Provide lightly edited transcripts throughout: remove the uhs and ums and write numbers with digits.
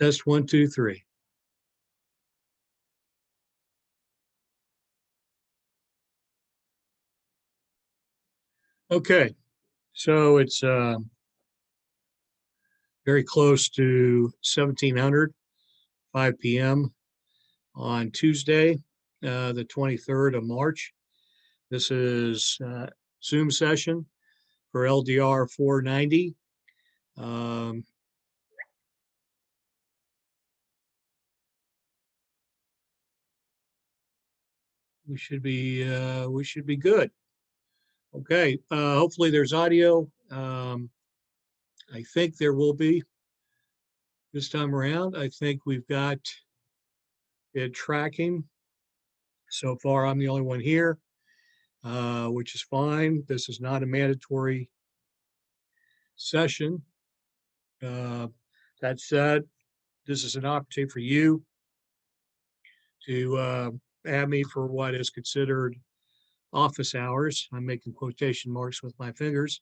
Test 1, 2, 3. Okay, so it's very close to 1700, 5 p.m. on Tuesday, the 23rd of March. This is Zoom session for LDR 490. We should be good. Okay, hopefully there's audio. I think there will be this time around. I think we've got it tracking. So far, I'm the only one here, which is fine. This is not a mandatory session. That said, this is an opportunity for you to add me for what is considered office hours. I'm making quotation marks with my fingers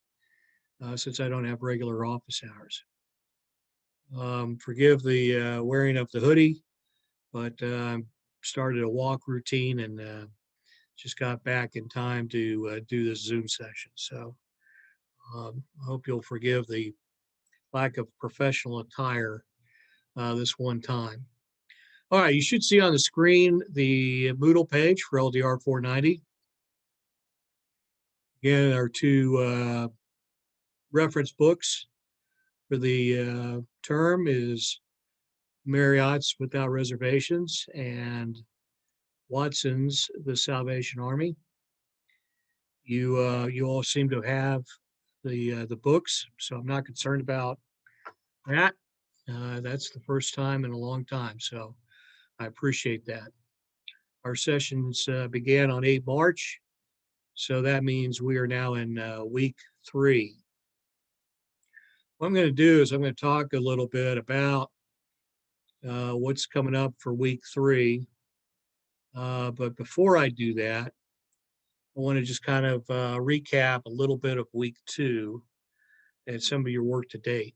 since I don't have regular office hours. Forgive the wearing of the hoodie, but started a walk routine and just got back in time to do this Zoom session. So I hope you'll forgive the lack of professional attire this one time. All right, you should see on the screen the Moodle page for LDR 490. Again, our two reference books for the term is Marriott's Without Reservations and Watson's The Salvation Army. You all seem to have the books, so I'm not concerned about that. That's the first time in a long time, so I appreciate that. Our sessions began on 8 March, so that means we are now in week 3. What I'm going to do is I'm going to talk a little bit about what's coming up for week 3. But before I do that, I want to just kind of recap a little bit of week 2 and some of your work to date.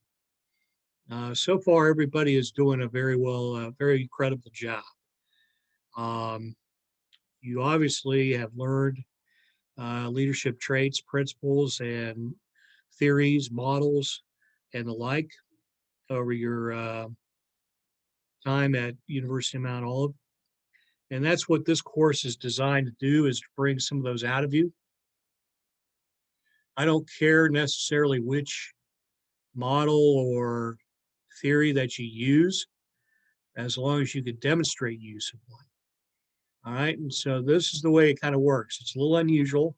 So far, everybody is doing a very credible job. You obviously have learned leadership traits, principles, and theories, models, and the like over your time at University of Mount Olive. And that's what this course is designed to do, is to bring some of those out of you. I don't care necessarily which model or theory that you use, as long as you can demonstrate use of one. All right, and so this is the way it kind of works. It's a little unusual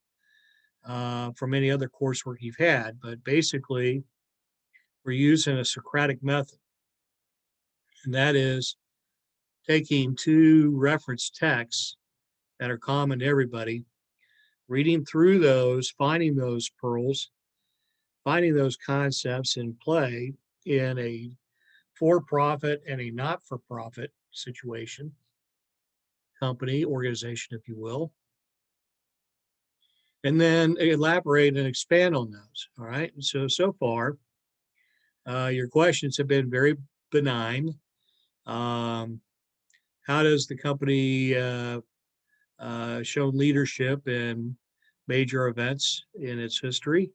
from any other coursework you've had, but basically we're using a Socratic method, and that is taking 2 reference texts that are common to everybody, reading through those, finding those pearls, finding those concepts in play in a for-profit and a not-for-profit situation, company, organization, if you will, and then elaborate and expand on those. All right. And so far, your questions have been very benign. How does the company show leadership in major events in its history?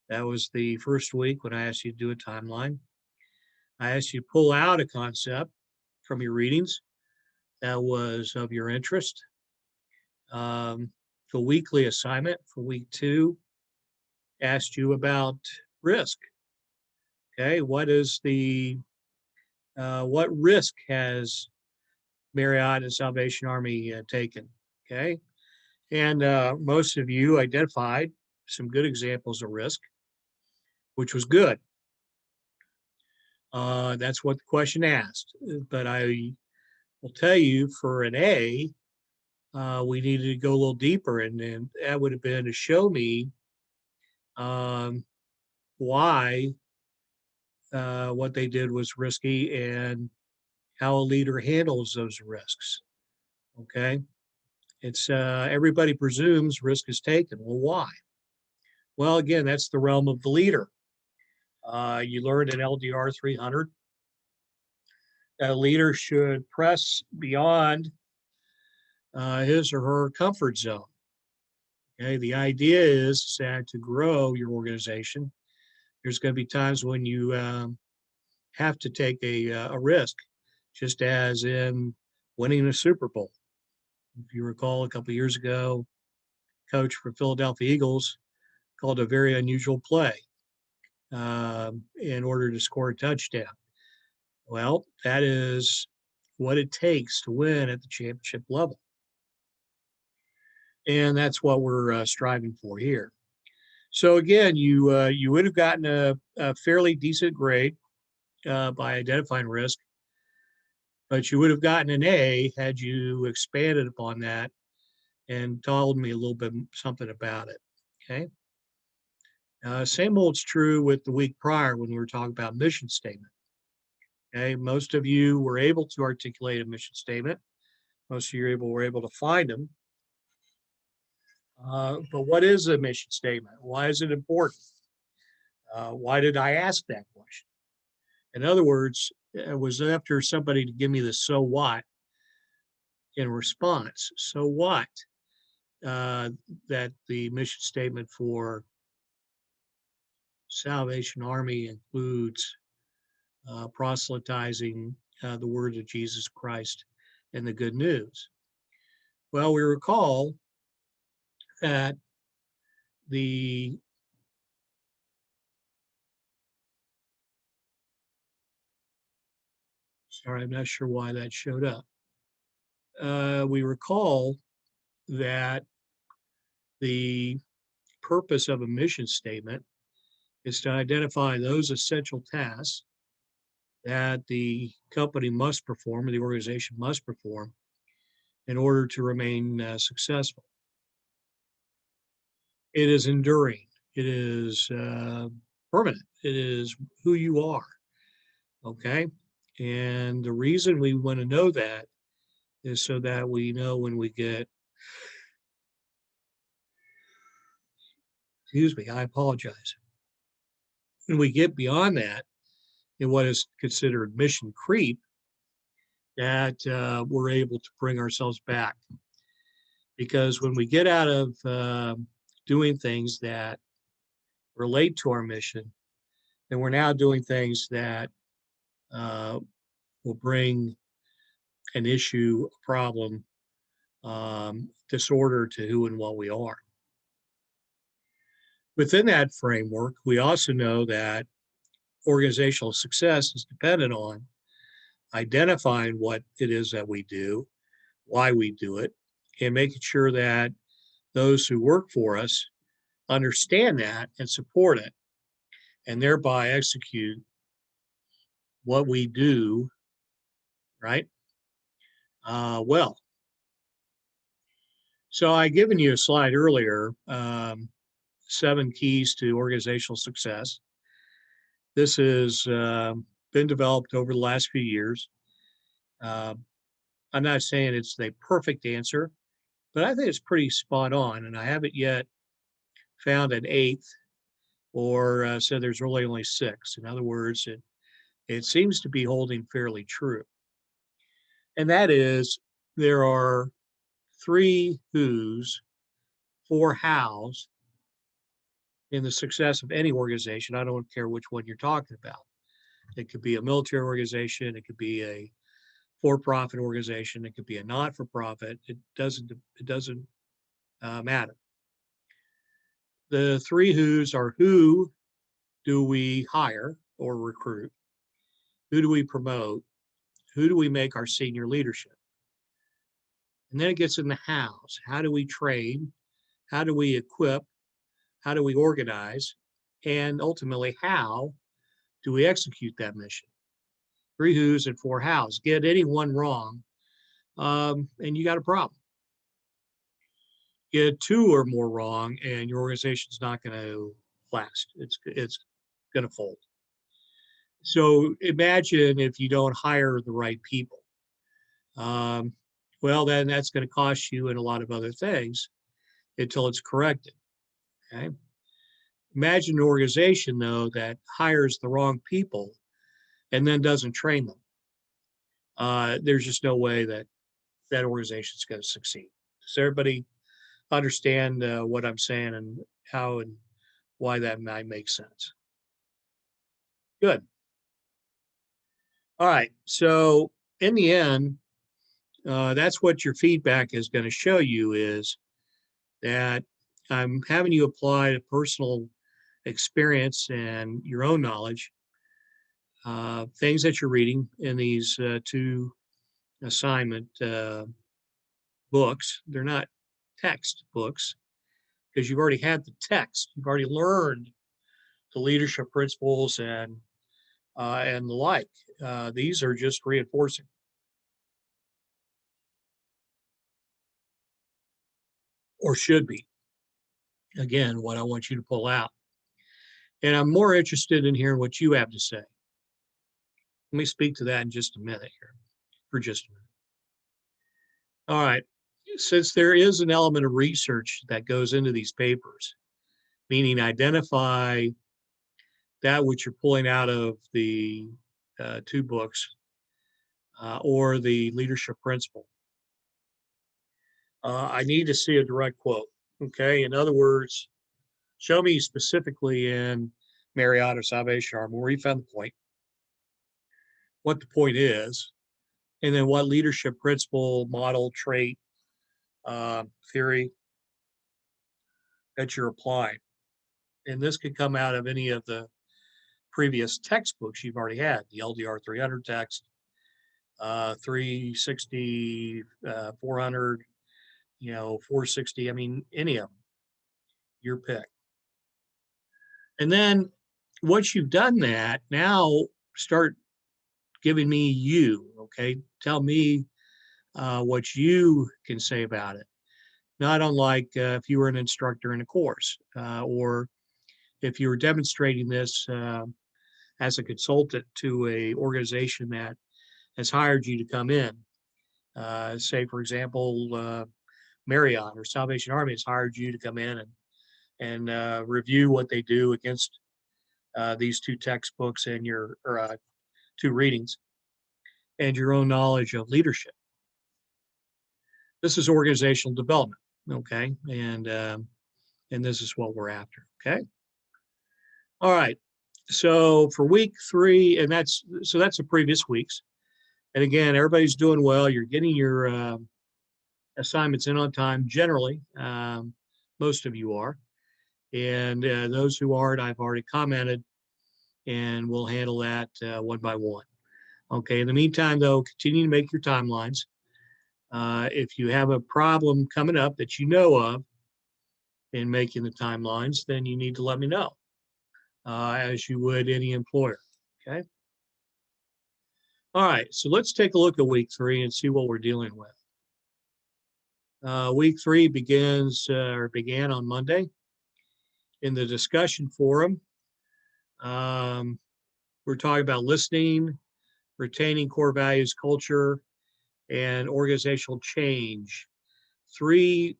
That was the first week when I asked you to do a timeline. I asked you to pull out a concept from your readings that was of your interest. The weekly assignment for week 2 asked you about risk. Okay, what risk has Marriott and Salvation Army taken? Okay, and most of you identified some good examples of risk, which was good. That's what the question asked. But I will tell you, for an A, we needed to go a little deeper, and that would have been to show me why what they did was risky and how a leader handles those risks. Okay, it's everybody presumes risk is taken. Well, why? Well, again, that's the realm of the leader. You learned in LDR 300 A leader should press beyond his or her comfort zone. Okay, the idea is that to grow your organization, there's going to be times when you have to take a risk, just as in winning a Super Bowl. If you recall, a couple of years ago, coach for Philadelphia Eagles called a very unusual play in order to score a touchdown. Well, that is what it takes to win at the championship level. And that's what we're striving for here. So again, you would have gotten a fairly decent grade by identifying risk, but you would have gotten an A had you expanded upon that and told me a little bit something about it. Okay. Same holds true with the week prior when we were talking about mission statement. Okay, most of you were able to articulate a mission statement. Most of you were able to find them. But what is a mission statement? Why is it important? Why did I ask that question? In other words, it was after somebody to give me the so what in response. So what? That the mission statement for Salvation Army includes proselytizing the word of Jesus Christ and the good news. Well, we recall that the sorry, I'm not sure why that showed up. We recall that the purpose of a mission statement is to identify those essential tasks that the company must perform or the organization must perform in order to remain successful. It is enduring. It is permanent. It is who you are. Okay. And the reason we want to know that is so that we know when we get, excuse me, I apologize. When we get beyond that in what is considered mission creep, that we're able to bring ourselves back. Because when we get out of doing things that relate to our mission, then we're now doing things that will bring an issue, a problem, disorder to who and what we are. Within that framework, we also know that organizational success is dependent on identifying what it is that we do, why we do it, and making sure that those who work for us understand that and support it, and thereby execute what we do, right? Well. So I given you a slide earlier, 7 keys to organizational success. This has been developed over the last few years. I'm not saying it's the perfect answer, but I think it's pretty spot on, and I haven't yet found an 8th or said there's really only 6. In other words, it seems to be holding fairly true. And that is, there are 3 who's, 4 hows in the success of any organization. I don't care which one you're talking about. It could be a military organization, it could be a for-profit organization, it could be a not-for-profit. It doesn't matter. The 3 who's are: who do we hire or recruit? Who do we promote? Who do we make our senior leadership? And then it gets in the hows. How do we train? How do we equip? How do we organize? And ultimately, how do we execute that mission? 3 who's and 4 hows. Get any one wrong, and you got a problem. Get 2 or more wrong, and your organization's not going to last. It's going to fold. So imagine if you don't hire the right people. Well, then that's going to cost you in a lot of other things until it's corrected. Okay. Imagine an organization, though, that hires the wrong people and then doesn't train them. there's just no way that that organization is going to succeed. Does everybody understand what I'm saying and how and why that might make sense? Good. All right. So in the end, that's what your feedback is going to show you is that I'm having you apply to personal experience and your own knowledge, things that you're reading in these two assignment books. They're not text books because you've already had the text. You've already learned the leadership principles and the like. These are just reinforcing, or should be. Again, what I want you to pull out. And I'm more interested in hearing what you have to say. Let me speak to that in just a minute here, for just a minute. All right. Since there is an element of research that goes into these papers, meaning identify that which you're pulling out of the two books or the leadership principle, I need to see a direct quote. Okay. In other words, show me specifically in Marriott or Salvation Army where you found the point, what the point is, and then what leadership principle, model, trait, theory that you're applying. And this could come out of any of the previous textbooks you've already had, the LDR 300 text, 360, 400, 460. I mean, any of them, your pick. And then once you've done that, now start giving me you, okay? Tell me what you can say about it. Not unlike if you were an instructor in a course or if you were demonstrating this as a consultant to a organization that has hired you to come in. Say, for example, Marriott or Salvation Army has hired you to come in and review what they do against these two textbooks and your two readings and your own knowledge of leadership. This is organizational development, okay? And this is what we're after, okay? All right. So for week 3, and that's the previous weeks. And again, everybody's doing well. You're getting your assignments in on time, generally. Most of you are. And those who aren't, I've already commented, and we'll handle that one by one. Okay, in the meantime, though, continue to make your timelines. If you have a problem coming up that you know of in making the timelines, then you need to let me know, as you would any employer, okay? All right, so let's take a look at week 3 and see what we're dealing with. Week 3 began on Monday. In the discussion forum, we're talking about listening, retaining core values, culture, and organizational change. 3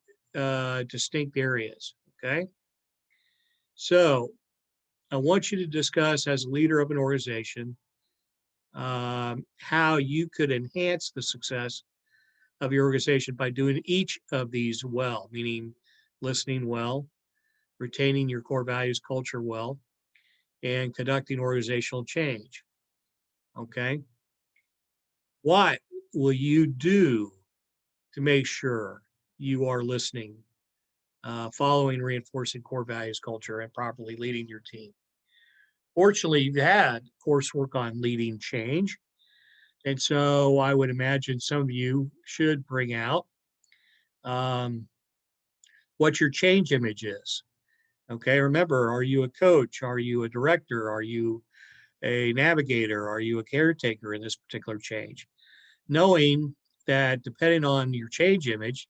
distinct areas, okay? So I want you to discuss as a leader of an organization how you could enhance the success of your organization by doing each of these well, meaning listening well, retaining your core values, culture well, and conducting organizational change. Okay. What will you do to make sure you are listening, following, reinforcing core values, culture, and properly leading your team? Fortunately, you've had coursework on leading change. And so I would imagine some of you should bring out what your change image is. Okay, remember, are you a coach? Are you a director? Are you a navigator? Are you a caretaker in this particular change? Knowing that depending on your change image,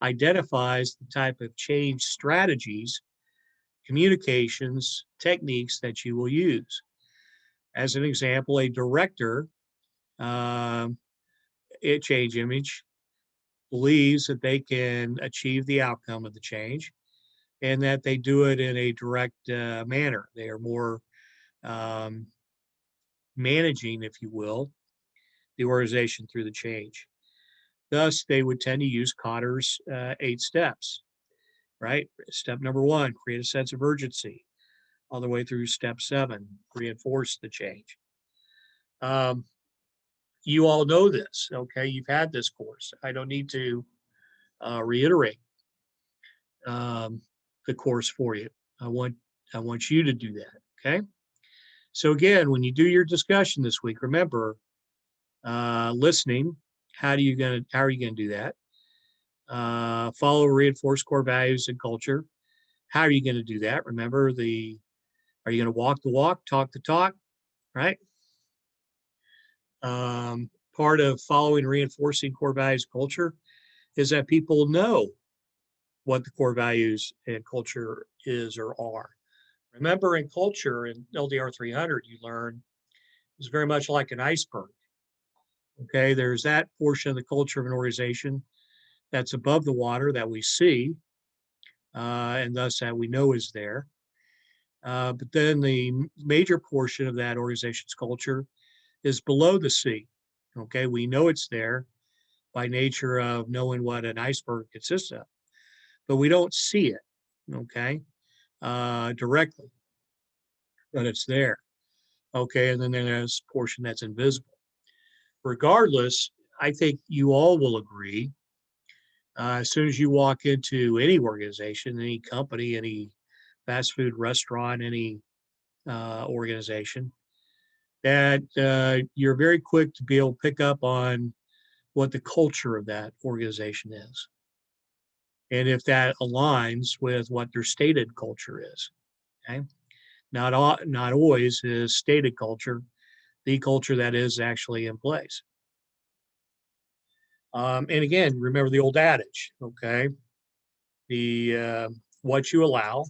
identifies the type of change strategies, communications, techniques that you will use. As an example, a director, change image, believes that they can achieve the outcome of the change and that they do it in a direct manner. They are more managing, if you will, the organization through the change. Thus, they would tend to use Cotter's 8 steps, right? Step number 1, create a sense of urgency. All the way through step 7, reinforce the change. You all know this, okay? You've had this course. I don't need to reiterate the course for you. I want you to do that, okay? So again, when you do your discussion this week, remember listening. How are you going to do that? Follow, reinforce core values and culture. How are you going to do that? Remember are you going to walk the walk, talk the talk, right? Part of following, reinforcing core values culture is that people know what the core values and culture is or are. Remember, in culture, in LDR 300, you learn it's very much like an iceberg. Okay, there's that portion of the culture of an organization that's above the water that we see, and thus that we know is there. But then the major portion of that organization's culture is below the sea. Okay, we know it's there by nature of knowing what an iceberg consists of, but we don't see it, okay, directly, but it's there. Okay, and then there's a portion that's invisible. Regardless, I think you all will agree, as soon as you walk into any organization, any company, any fast food restaurant, any organization, that you're very quick to be able to pick up on what the culture of that organization is. And if that aligns with what their stated culture is, okay? Not always is stated culture the culture that is actually in place. And again, remember the old adage, okay? The what you allow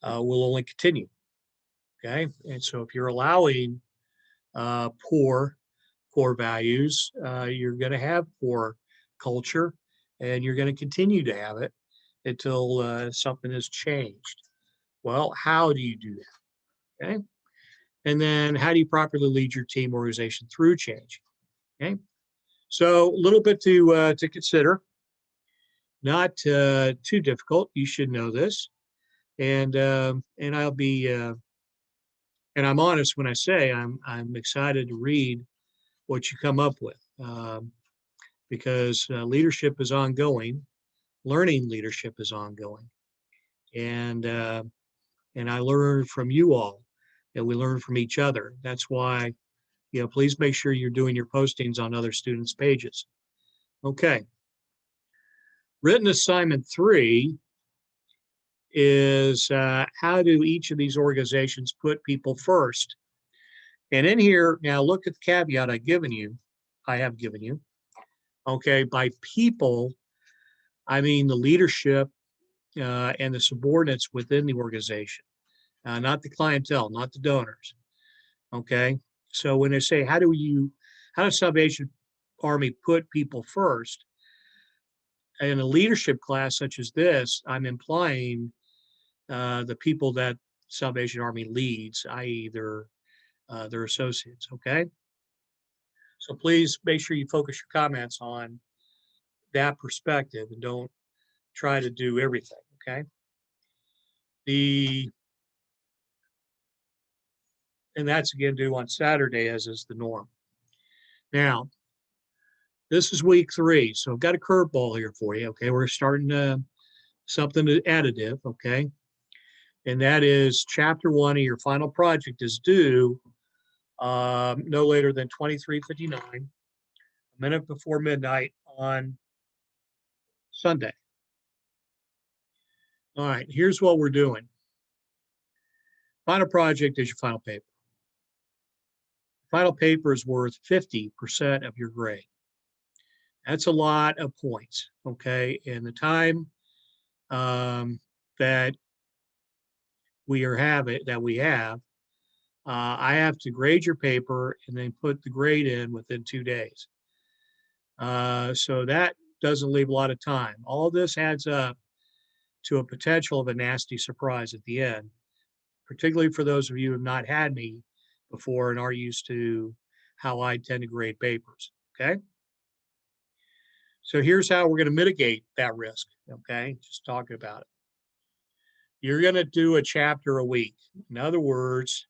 will only continue, okay? And so if you're allowing poor core values, you're going to have poor culture, and you're going to continue to have it until something has changed. Well, how do you do that? Okay. And then how do you properly lead your team organization through change? Okay. So a little bit to consider, not too difficult. You should know this, and I'll be and I'm honest when I say I'm excited to read what you come up with, because leadership is ongoing, learning leadership is ongoing, and I learn from you all, and we learn from each other. That's why, please make sure you're doing your postings on other students' pages. Okay. Written assignment 3 is how do each of these organizations put people first? And in here, now look at the caveat I have given you. Okay, by people, I mean the leadership and the subordinates within the organization, not the clientele, not the donors. Okay, so when they say how does Salvation Army put people first? In a leadership class such as this, I'm implying the people that Salvation Army leads, i.e. their associates, okay? So please make sure you focus your comments on that perspective and don't try to do everything, okay? And that's again due on Saturday, as is the norm. Now, this is week 3, so I've got a curveball here for you, okay? We're starting something additive, okay? And that is chapter 1 of your final project is due no later than 23:59, a minute before midnight on Sunday. All right, here's what we're doing. Final project is your final paper. Final paper is worth 50% of your grade. That's a lot of points, okay? And the time that we have, I have to grade your paper and then put the grade in within 2 days. So that doesn't leave a lot of time. All this adds up to a potential of a nasty surprise at the end, particularly for those of you who have not had me before and are used to how I tend to grade papers, okay? So here's how we're going to mitigate that risk, okay? Just talking about it. You're going to do a chapter a week. In other words,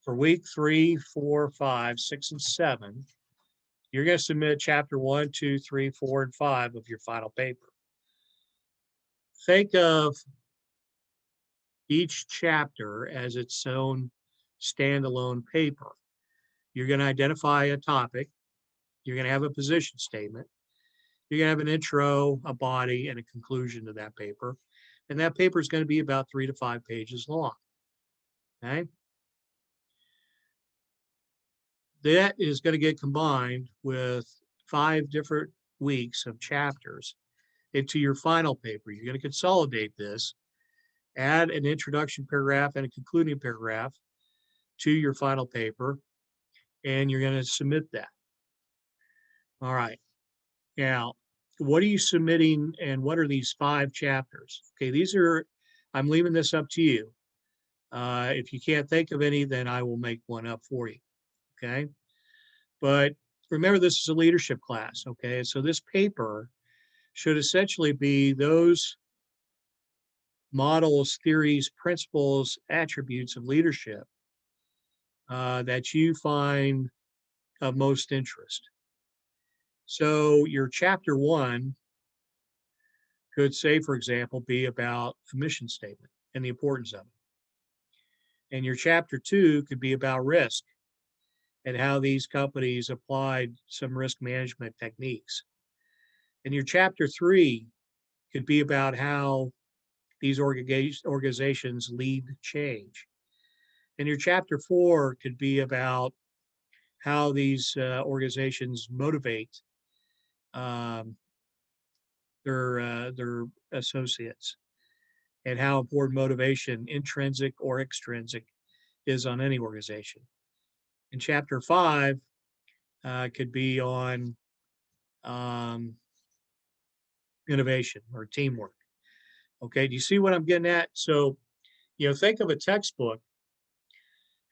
for week 3, 4, 5, 6, and 7, you're going to submit chapter 1, 2, 3, 4, and 5 of your final paper. Think of each chapter as its own standalone paper. You're going to identify a topic. You're going to have a position statement. You're going to have an intro, a body, and a conclusion to that paper. And that paper is going to be about 3 to 5 pages long. Okay? That is going to get combined with 5 different weeks of chapters into your final paper. You're going to consolidate this, add an introduction paragraph and a concluding paragraph to your final paper, and you're going to submit that. All right. Now, what are you submitting and what are these 5 chapters? Okay, these are, I'm leaving this up to you. If you can't think of any, then I will make one up for you. Okay. But remember, this is a leadership class. Okay. So this paper should essentially be those models, theories, principles, attributes of leadership that you find of most interest. So your chapter 1 could say, for example, be about a mission statement and the importance of it. And your chapter 2 could be about risk and how these companies applied some risk management techniques. And your chapter 3 could be about how these organizations lead change. And your chapter 4 could be about how these organizations motivate their associates, and how important motivation, intrinsic or extrinsic, is on any organization. And chapter 5 could be on innovation or teamwork. Okay, do you see what I'm getting at? So, think of a textbook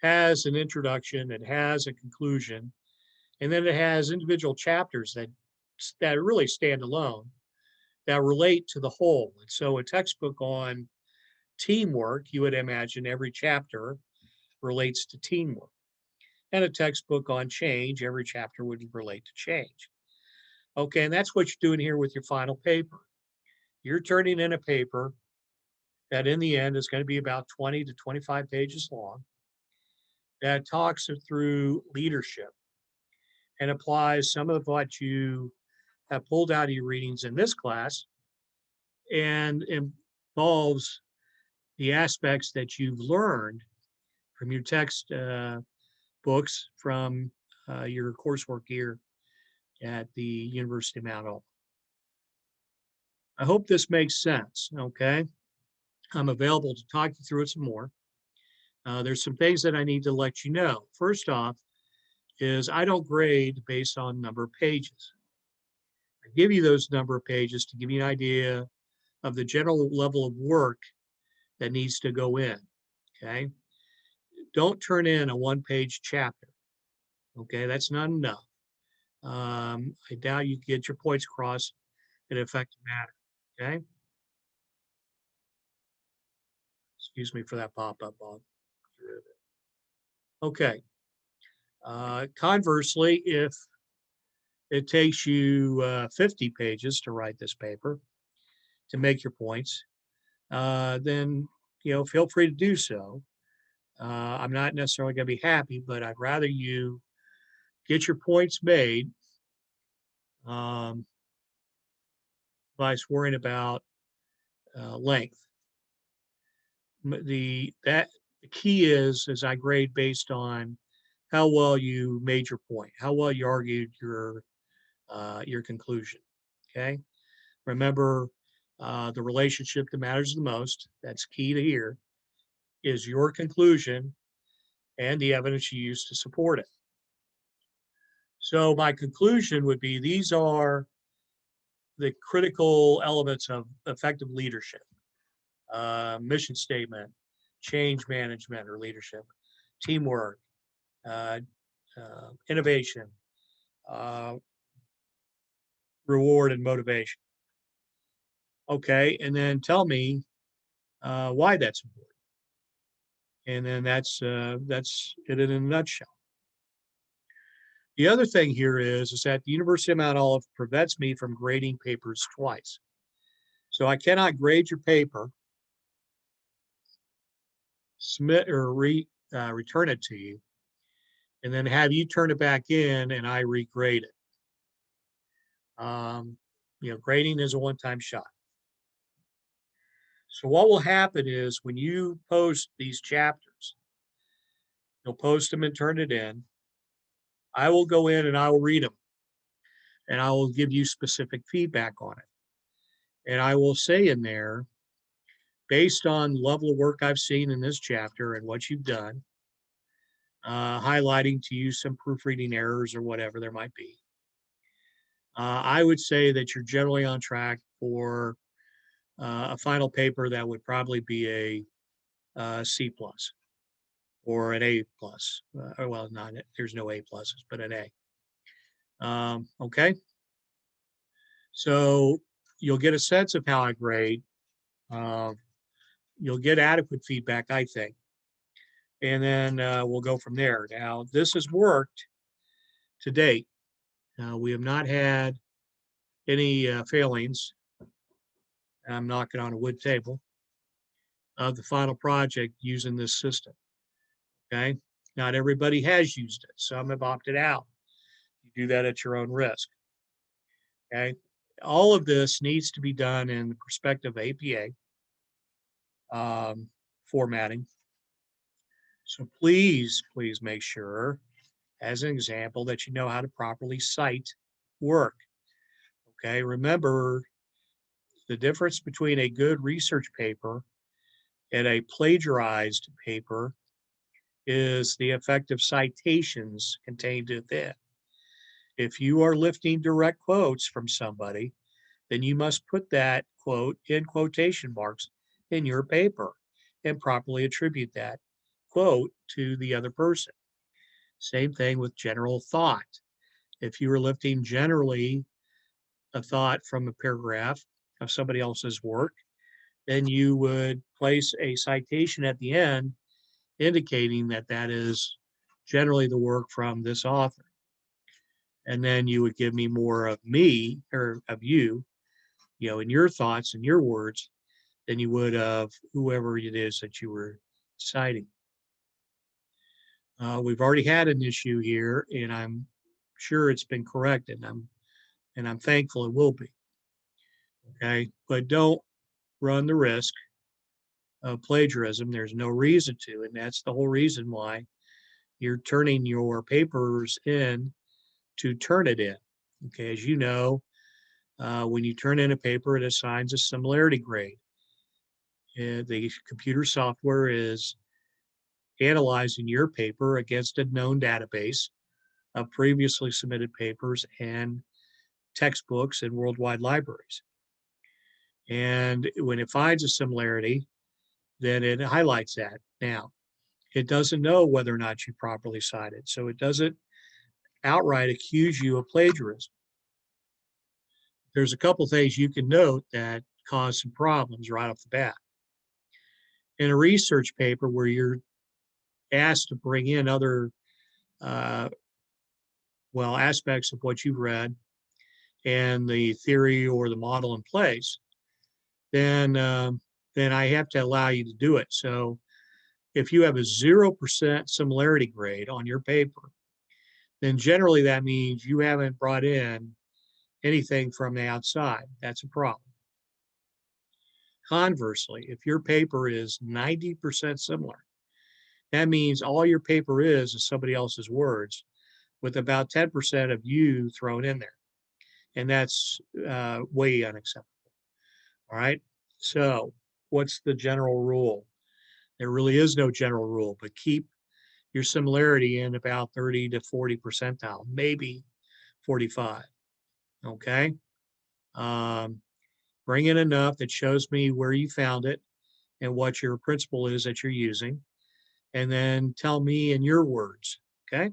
has an introduction, it has a conclusion, and then it has individual chapters that really stand alone, that relate to the whole. And so a textbook on teamwork, you would imagine every chapter relates to teamwork. And a textbook on change, every chapter would relate to change. Okay, and that's what you're doing here with your final paper. You're turning in a paper that in the end is going to be about 20 to 25 pages long, that talks through leadership and applies some of what you have pulled out of your readings in this class and involves the aspects that you've learned from your text books from your coursework here at the University of Mount Olive. I hope this makes sense, okay? I'm available to talk you through it some more. There's some things that I need to let you know. First off is I don't grade based on number of pages. I give you those number of pages to give you an idea of the general level of work that needs to go in, okay? Don't turn in a 1-page chapter, okay? That's not enough. I doubt you get your points across in an effective manner, okay? Excuse me for that pop-up, Bob. Okay. Conversely, if it takes you 50 pages to write this paper to make your points, then feel free to do so. I'm not necessarily going to be happy, but I'd rather you get your points made by worrying about length. The key is I grade based on how well you made your point, how well you argued your conclusion. Okay. Remember, the relationship that matters the most, that's key to here, is your conclusion and the evidence you use to support it. So my conclusion would be these are the critical elements of effective leadership: mission statement, change management or leadership, teamwork, innovation, reward, and motivation. Okay, and then tell me why that's important. And then that's it in a nutshell. The other thing here is that the University of Mount Olive prevents me from grading papers twice. So I cannot grade your paper, submit or return it to you, and then have you turn it back in and I regrade it. Grading is a one-time shot. So what will happen is when you post these chapters, you'll post them and turn it in. I will go in and I will read them, and I will give you specific feedback on it. And I will say in there, based on level of work I've seen in this chapter and what you've done, highlighting to you some proofreading errors or whatever there might be, I would say that you're generally on track for a final paper that would probably be a C plus or an A plus. Well, not there's no A pluses, but an A. Okay, so you'll get a sense of how I grade. You'll get adequate feedback, I think, and then we'll go from there. Now, this has worked to date. We have not had any failings. I'm knocking on a wood table of the final project using this system. Okay, not everybody has used it. Some have opted out. You do that at your own risk. Okay, all of this needs to be done in the perspective of APA formatting. So please make sure, as an example, that you know how to properly cite work. Okay, remember the difference between a good research paper and a plagiarized paper is the effective citations contained within. If you are lifting direct quotes from somebody, then you must put that quote in quotation marks in your paper and properly attribute that quote to the other person. Same thing with general thought. If you were lifting generally a thought from a paragraph of somebody else's work, then you would place a citation at the end indicating that that is generally the work from this author. And then you would give me more of me or of you, in your thoughts and your words than you would of whoever it is that you were citing. We've already had an issue here, and I'm sure it's been corrected. And I'm thankful it will be. Okay, but don't run the risk of plagiarism. There's no reason to, and that's the whole reason why you're turning your papers in to turn it in. Okay, as you know, when you turn in a paper, it assigns a similarity grade. The computer software is analyzing your paper against a known database of previously submitted papers and textbooks in worldwide libraries. And when it finds a similarity, then it highlights that. Now, it doesn't know whether or not you properly cited, so it doesn't outright accuse you of plagiarism. There's a couple things you can note that cause some problems right off the bat. In a research paper where you're asked to bring in other aspects of what you've read and the theory or the model in place, then I have to allow you to do it. So if you have a 0% similarity grade on your paper, then generally that means you haven't brought in anything from the outside. That's a problem. Conversely, if your paper is 90% similar, that means all your paper is somebody else's words with about 10% of you thrown in there. And that's way unacceptable. All right. So what's the general rule? There really is no general rule, but keep your similarity in about 30 to 40 percentile, maybe 45. Okay. Bring in enough that shows me where you found it and what your principle is that you're using. And then tell me in your words. Okay.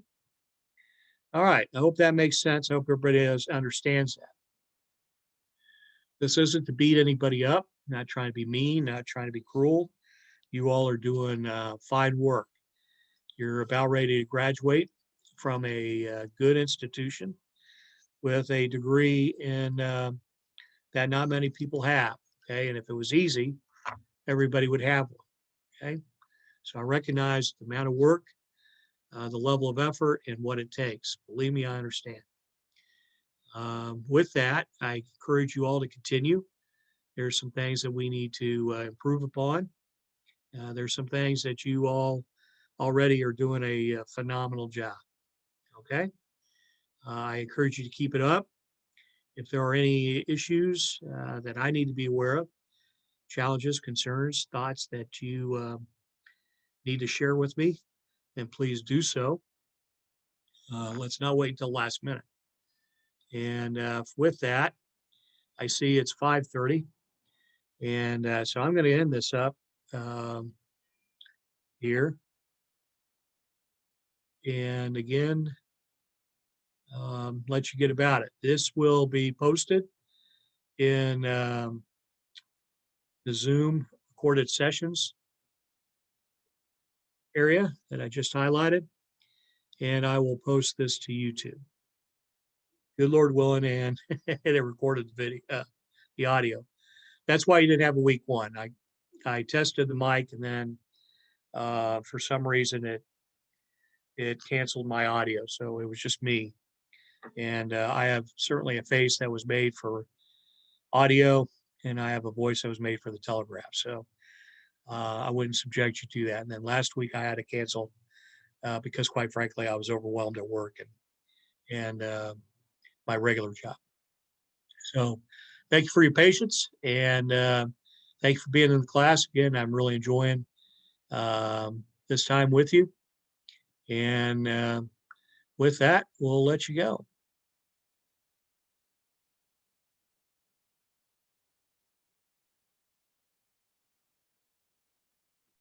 All right. I hope that makes sense. I hope everybody understands that. This isn't to beat anybody up, not trying to be mean, not trying to be cruel. You all are doing fine work. You're about ready to graduate from a good institution with a degree in that not many people have. Okay. And if it was easy, everybody would have one. Okay. So I recognize the amount of work, the level of effort, and what it takes. Believe me, I understand. With that, I encourage you all to continue. There's some things that we need to improve upon. There's some things that you all already are doing a phenomenal job. Okay. I encourage you to keep it up. If there are any issues that I need to be aware of, challenges, concerns, thoughts that you need to share with me, then please do so. Let's not wait until last minute. And with that, I see it's 5:30. And so I'm going to end this up here. And again, let you get about it. This will be posted in the Zoom recorded sessions area that I just highlighted. And I will post this to YouTube. Good Lord willing, and it recorded the video, the audio. That's why you didn't have a week one. I tested the mic, and then for some reason it canceled my audio, so it was just me. And I have certainly a face that was made for audio, and I have a voice that was made for the telegraph. So I wouldn't subject you to that. And then last week I had to cancel because, quite frankly, I was overwhelmed at work and my regular job. So thank you for your patience, and thank you for being in the class. Again, I'm really enjoying this time with you. And with that, we'll let you go.